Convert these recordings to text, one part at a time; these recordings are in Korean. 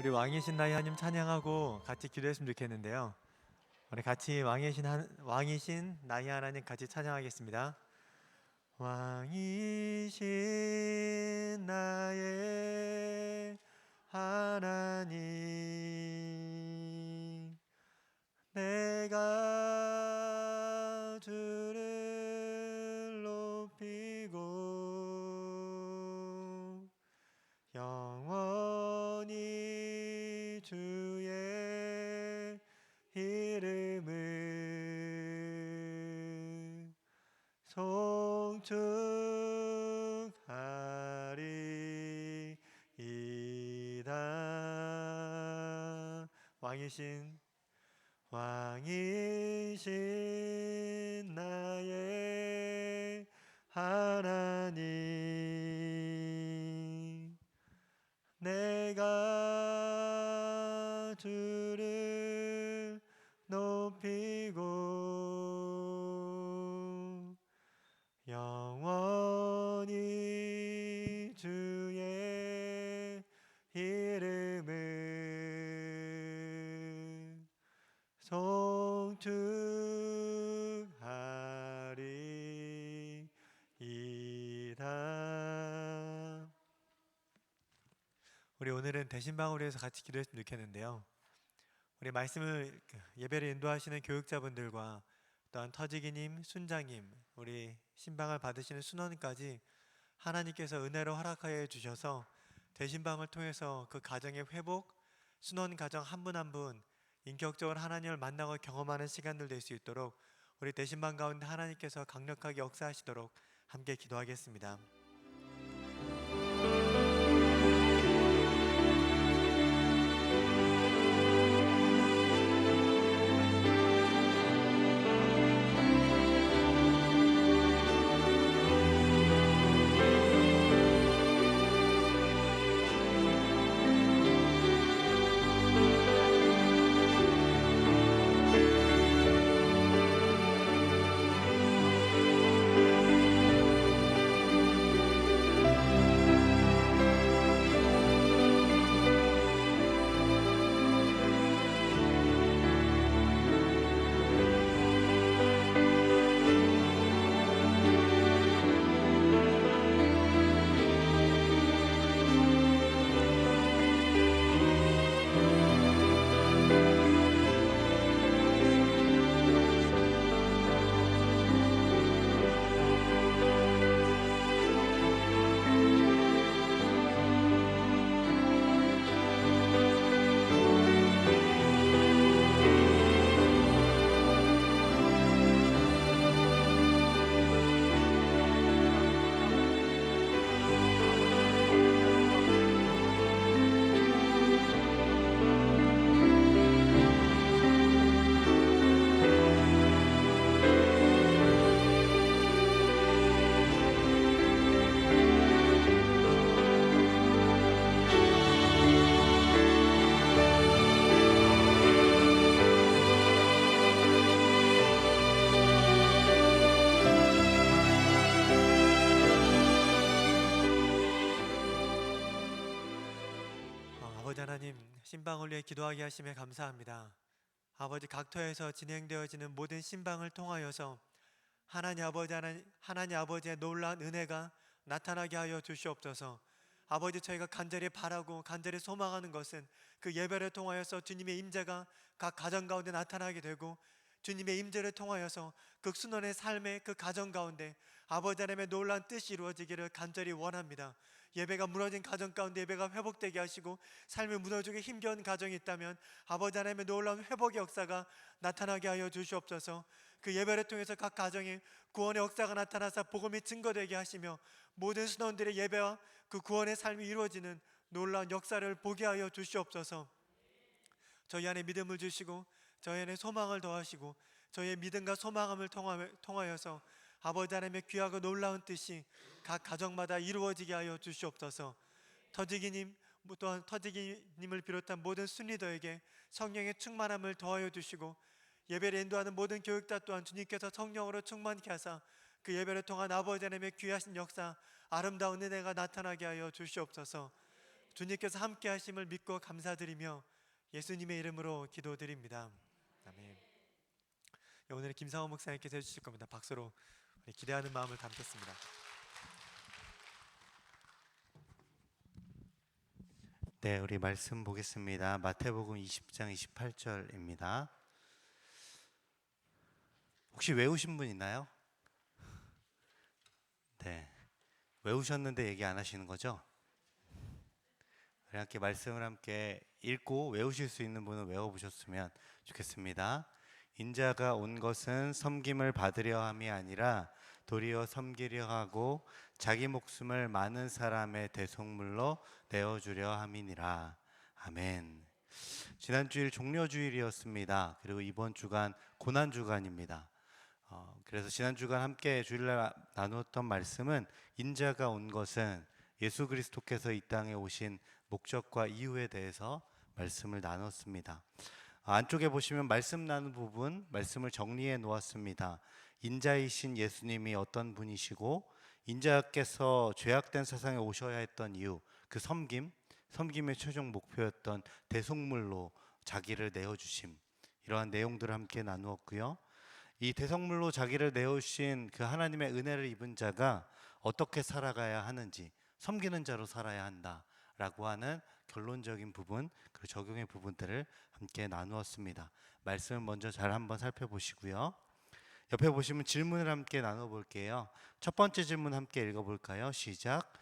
우리 왕이신 나이 하나님 찬양하고 같이 기도했으면 좋겠는데요. 우리 같이 왕이신 나이 하나님 같이 찬양하겠습니다. 왕이신 나의 하나님, 내가 주를 높이고 영원히 주의 이름을 송축하리이다. 왕이신 나의 하나님, 내가 주를 높이고 영원히 주의 이름을 송축하리이다. 우리 오늘은 대신방을 위해서 같이 기도했으면 좋겠는데요. 우리 말씀을 예배를 인도하시는 교육자분들과 또한 터지기님, 순장님, 우리 신방을 받으시는 순원까지 하나님께서 은혜로 허락하여 주셔서 대신방을 통해서 그 가정의 회복, 순원 가정 한 분 한 분 인격적으로 하나님을 만나고 경험하는 시간들 될 수 있도록 우리 대신방 가운데 하나님께서 강력하게 역사하시도록 함께 기도하겠습니다. 아버지 하나님, 신방을 위해 기도하게 하심에 감사합니다. 아버지, 각처에서 진행되어지는 모든 신방을 통하여서 하나님 아버지의 놀라운 은혜가 나타나게 하여 주시옵소서. 아버지, 저희가 간절히 바라고 간절히 소망하는 것은 그 예배를 통하여서 주님의 임재가 각 가정 가운데 나타나게 되고 주님의 임재를 통하여서 그 순원의 삶의 그 가정 가운데 아버지 하나님의 놀라운 뜻이 이루어지기를 간절히 원합니다. 예배가 무너진 가정 가운데 예배가 회복되게 하시고 삶이 무너지고 힘겨운 가정이 있다면 아버지 하나님의 놀라운 회복의 역사가 나타나게 하여 주시옵소서. 그 예배를 통해서 각 가정에 구원의 역사가 나타나서 복음이 증거되게 하시며 모든 순원들의 예배와 그 구원의 삶이 이루어지는 놀라운 역사를 보게 하여 주시옵소서. 저희 안에 믿음을 주시고 저희 안에 소망을 더하시고 저희의 믿음과 소망함을 통하여서 아버지 하나님의 귀하고 놀라운 뜻이 각 가정마다 이루어지게 하여 주시옵소서. 터지기님 또한 터지기님을 비롯한 모든 순리더에게 성령의 충만함을 더하여 주시고 예배를 인도하는 모든 교육자 또한 주님께서 성령으로 충만케 하사 그 예배를 통한 아버지 하나님의 귀하신 역사, 아름다운 은혜가 나타나게 하여 주시옵소서. 주님께서 함께 하심을 믿고 감사드리며 예수님의 이름으로 기도드립니다. 아멘. 오늘 김상호 목사님께서 해주실 겁니다. 박수로 우리 기대하는 마음을 담겠습니다. 네, 우리 말씀 보겠습니다. 마태복음 20장 28절입니다. 혹시 외우신 분 있나요? 네, 외우셨는데 얘기 안 하시는 거죠? 우리 함께 말씀을 함께 읽고 외우실 수 있는 분은 외워보셨으면 좋겠습니다. 인자가 온 것은 섬김을 받으려 함이 아니라 도리어 섬기려 하고 자기 목숨을 많은 사람의 대속물로 내어주려 함이니라. 아멘. 지난 주일 종려주일이었습니다. 그리고 이번 주간 고난주간입니다. 그래서 지난 주간 함께 주일날 나누었던 말씀은 인자가 온 것은 예수 그리스도께서 이 땅에 오신 목적과 이유에 대해서 말씀을 나눴습니다. 안쪽에 보시면 말씀 나눈 부분 말씀을 정리해 놓았습니다. 인자이신 예수님이 어떤 분이시고 인자께서 죄악된 세상에 오셔야 했던 이유, 그 섬김의 최종 목표였던 대속물로 자기를 내어주심, 이러한 내용들을 함께 나누었고요. 이 대속물로 자기를 내어주신 그 하나님의 은혜를 입은 자가 어떻게 살아가야 하는지, 섬기는 자로 살아야 한다라고 하는 결론적인 부분, 그리고 적용의 부분들을 함께 나누었습니다. 말씀을 먼저 잘 한번 살펴보시고요. 옆에 보시면 질문을 함께 나눠볼게요. 첫 번째 질문 함께 읽어볼까요? 시작.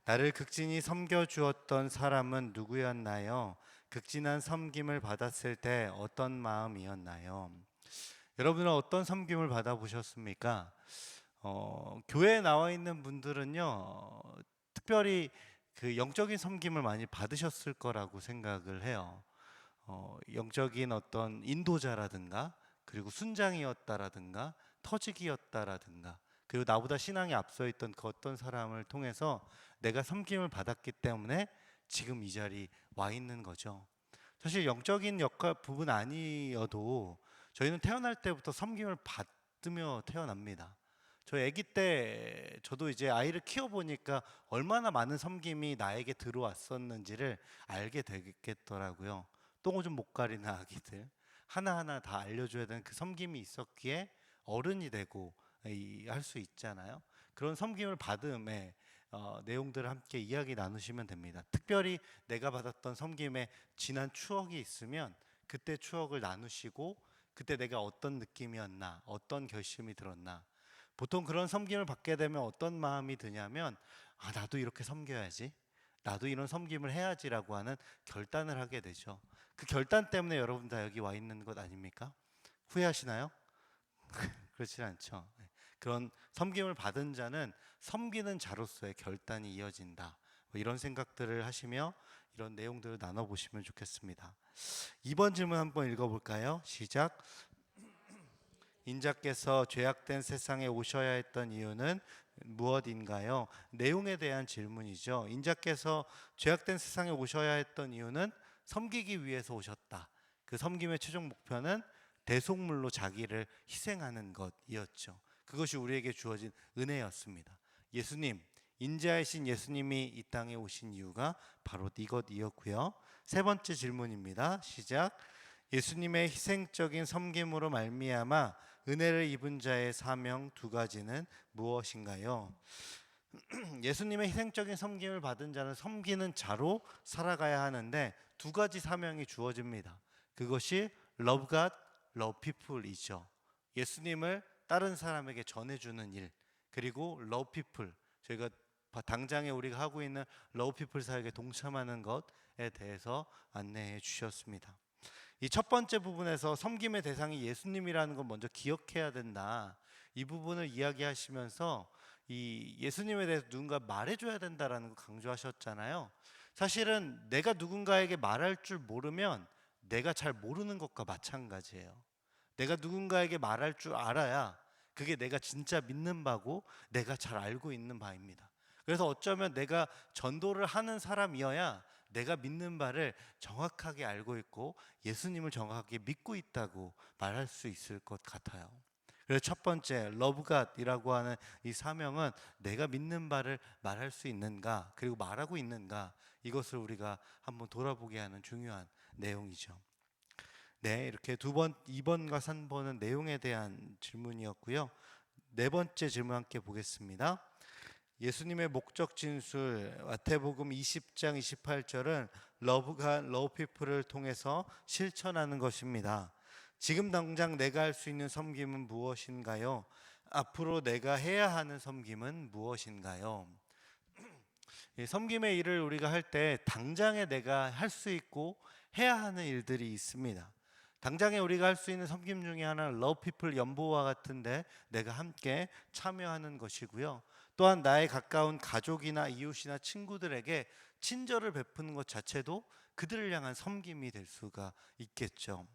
나를 극진히 섬겨주었던 사람은 누구였나요? 극진한 섬김을 받았을 때 어떤 마음이었나요? 여러분은 어떤 섬김을 받아보셨습니까? 교회에 나와 있는 분들은요, 특별히 그 영적인 섬김을 많이 받으셨을 거라고 생각을 해요. 영적인 어떤 인도자라든가, 그리고 순장이었다라든가, 터직이었다라든가, 그리고 나보다 신앙이 앞서 있던 그 어떤 사람을 통해서 내가 섬김을 받았기 때문에 지금 이 자리 와 있는 거죠. 사실 영적인 역할 부분 아니어도 저희는 태어날 때부터 섬김을 받으며 태어납니다. 저 아기 때 저도 이제 아이를 키워보니까 얼마나 많은 섬김이 나에게 들어왔었는지를 알게 되겠더라고요. 똥오줌 못 가리는 아기들 하나하나 다 알려줘야 되는 그 섬김이 있었기에 어른이 되고 할 수 있잖아요. 그런 섬김을 받음의 내용들을 함께 이야기 나누시면 됩니다. 특별히 내가 받았던 섬김에 지난 추억이 있으면 그때 추억을 나누시고 그때 내가 어떤 느낌이었나, 어떤 결심이 들었나. 보통 그런 섬김을 받게 되면 어떤 마음이 드냐면 나도 이렇게 섬겨야지, 나도 이런 섬김을 해야지라고 하는 결단을 하게 되죠. 그 결단 때문에 여러분 다 여기 와 있는 것 아닙니까? 후회하시나요? 그렇지 않죠. 그런 섬김을 받은 자는 섬기는 자로서의 결단이 이어진다, 이런 생각들을 하시며 이런 내용들을 나눠보시면 좋겠습니다. 2번 질문 한번 읽어볼까요? 시작. 인자께서 죄악된 세상에 오셔야 했던 이유는 무엇인가요? 내용에 대한 질문이죠. 인자께서 죄악된 세상에 오셔야 했던 이유는 섬기기 위해서 오셨다. 그 섬김의 최종 목표는 대속물로 자기를 희생하는 것이었죠. 그것이 우리에게 주어진 은혜였습니다. 예수님, 인자이신 예수님이 이 땅에 오신 이유가 바로 이것이었고요. 세 번째 질문입니다. 시작. 예수님의 희생적인 섬김으로 말미암아 은혜를 입은 자의 사명 두 가지는 무엇인가요? 예수님의 희생적인 섬김을 받은 자는 섬기는 자로 살아가야 하는데 두 가지 사명이 주어집니다. 그것이 Love God, Love People이죠. 예수님을 다른 사람에게 전해주는 일, 그리고 Love People, 저희가 당장에 우리가 하고 있는 Love People 사역에 동참하는 것에 대해서 안내해 주셨습니다. 이 첫 번째 부분에서 섬김의 대상이 예수님이라는 건 먼저 기억해야 된다, 이 부분을 이야기하시면서 이 예수님에 대해서 누군가 말해줘야 된다라는 거 강조하셨잖아요. 사실은 내가 누군가에게 말할 줄 모르면 내가 잘 모르는 것과 마찬가지예요. 내가 누군가에게 말할 줄 알아야 그게 내가 진짜 믿는 바고 내가 잘 알고 있는 바입니다. 그래서 어쩌면 내가 전도를 하는 사람이어야 내가 믿는 바를 정확하게 알고 있고 예수님을 정확하게 믿고 있다고 말할 수 있을 것 같아요. 그래서 첫 번째 Love God이라고 하는 이 사명은 내가 믿는 바를 말할 수 있는가, 그리고 말하고 있는가, 이것을 우리가 한번 돌아보게 하는 중요한 내용이죠. 네, 이렇게 2번과 3번은 내용에 대한 질문이었고요. 네 번째 질문 함께 보겠습니다. 예수님의 목적 진술 마태복음 20장 28절은 러브가 러브 피플을 통해서 실천하는 것입니다. 지금 당장 내가 할 수 있는 섬김은 무엇인가요? 앞으로 내가 해야 하는 섬김은 무엇인가요? 이 섬김의 일을 우리가 할 때 당장에 내가 할 수 있고 해야 하는 일들이 있습니다. 당장에 우리가 할 수 있는 섬김 중에 하나는 러브 피플 연보와 같은데 내가 함께 참여하는 것이고요. 또한 나의 가까운 가족이나 이웃이나 친구들에게 친절을 베푸는 것 자체도 그들을 향한 섬김이 될 수가 있겠죠.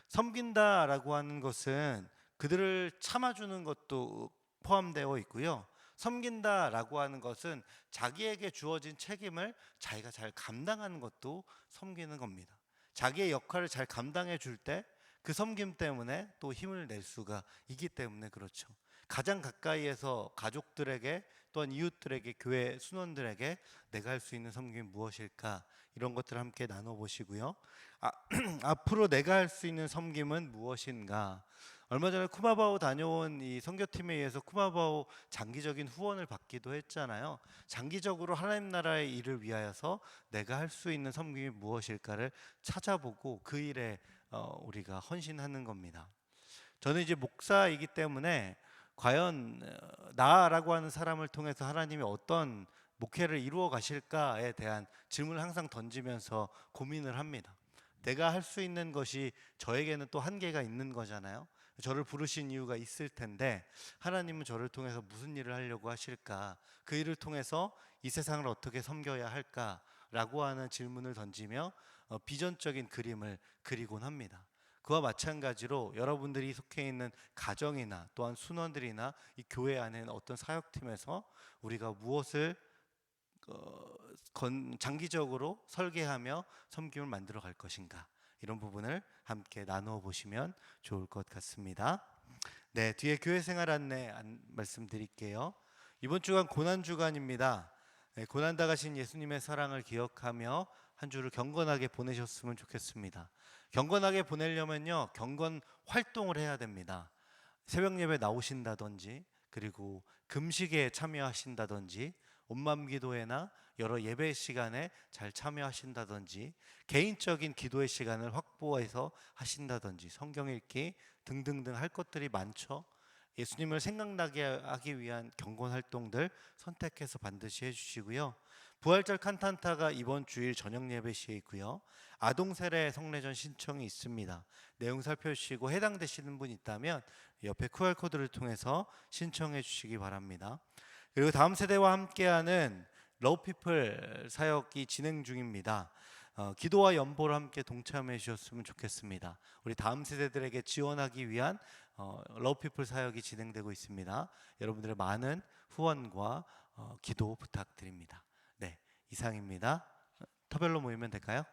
섬긴다라고 하는 것은 그들을 참아주는 것도 포함되어 있고요. 섬긴다라고 하는 것은 자기에게 주어진 책임을 자기가 잘 감당하는 것도 섬기는 겁니다. 자기의 역할을 잘 감당해 줄 때 그 섬김 때문에 또 힘을 낼 수가 있기 때문에 그렇죠. 가장 가까이에서 가족들에게 또한 이웃들에게 교회 순원들에게 내가 할 수 있는 섬김이 무엇일까, 이런 것들을 함께 나눠보시고요. 앞으로 내가 할 수 있는 섬김은 무엇인가. 얼마 전에 쿠마바오 다녀온 이 선교팀에 의해서 쿠마바오 장기적인 후원을 받기도 했잖아요. 장기적으로 하나님 나라의 일을 위하여서 내가 할 수 있는 섬김이 무엇일까를 찾아보고 그 일에 우리가 헌신하는 겁니다. 저는 이제 목사이기 때문에 과연 나라고 하는 사람을 통해서 하나님이 어떤 목회를 이루어 가실까에 대한 질문을 항상 던지면서 고민을 합니다. 내가 할 수 있는 것이 저에게는 또 한계가 있는 거잖아요. 저를 부르신 이유가 있을 텐데 하나님은 저를 통해서 무슨 일을 하려고 하실까, 그 일을 통해서 이 세상을 어떻게 섬겨야 할까라고 하는 질문을 던지며 비전적인 그림을 그리곤 합니다. 그와 마찬가지로 여러분들이 속해 있는 가정이나 또한 순원들이나 이 교회 안에 어떤 사역팀에서 우리가 무엇을 장기적으로 설계하며 섬김을 만들어 갈 것인가, 이런 부분을 함께 나누어 보시면 좋을 것 같습니다. 네, 뒤에 교회 생활 안내 말씀드릴게요. 이번 주간 고난 주간입니다. 네, 고난 당하신 예수님의 사랑을 기억하며 한 주를 경건하게 보내셨으면 좋겠습니다. 경건하게 보내려면요, 경건 활동을 해야 됩니다. 새벽 예배 나오신다든지, 그리고 금식에 참여하신다든지, 온맘 기도회나 여러 예배 시간에 잘 참여하신다든지, 개인적인 기도의 시간을 확보해서 하신다든지, 성경 읽기 등등등 할 것들이 많죠. 예수님을 생각나게 하기 위한 경건 활동들 선택해서 반드시 해주시고요. 부활절 칸탄타가 이번 주일 저녁 예배 시에 있고요. 아동 세례 성례전 신청이 있습니다. 내용 살펴주시고 해당되시는 분 있다면 옆에 QR코드를 통해서 신청해 주시기 바랍니다. 그리고 다음 세대와 함께하는 러브피플 사역이 진행 중입니다. 기도와 연보를 함께 동참해 주셨으면 좋겠습니다. 우리 다음 세대들에게 지원하기 위한 러브피플 사역이 진행되고 있습니다. 여러분들의 많은 후원과 기도 부탁드립니다. 네, 이상입니다. 터별로 모이면 될까요?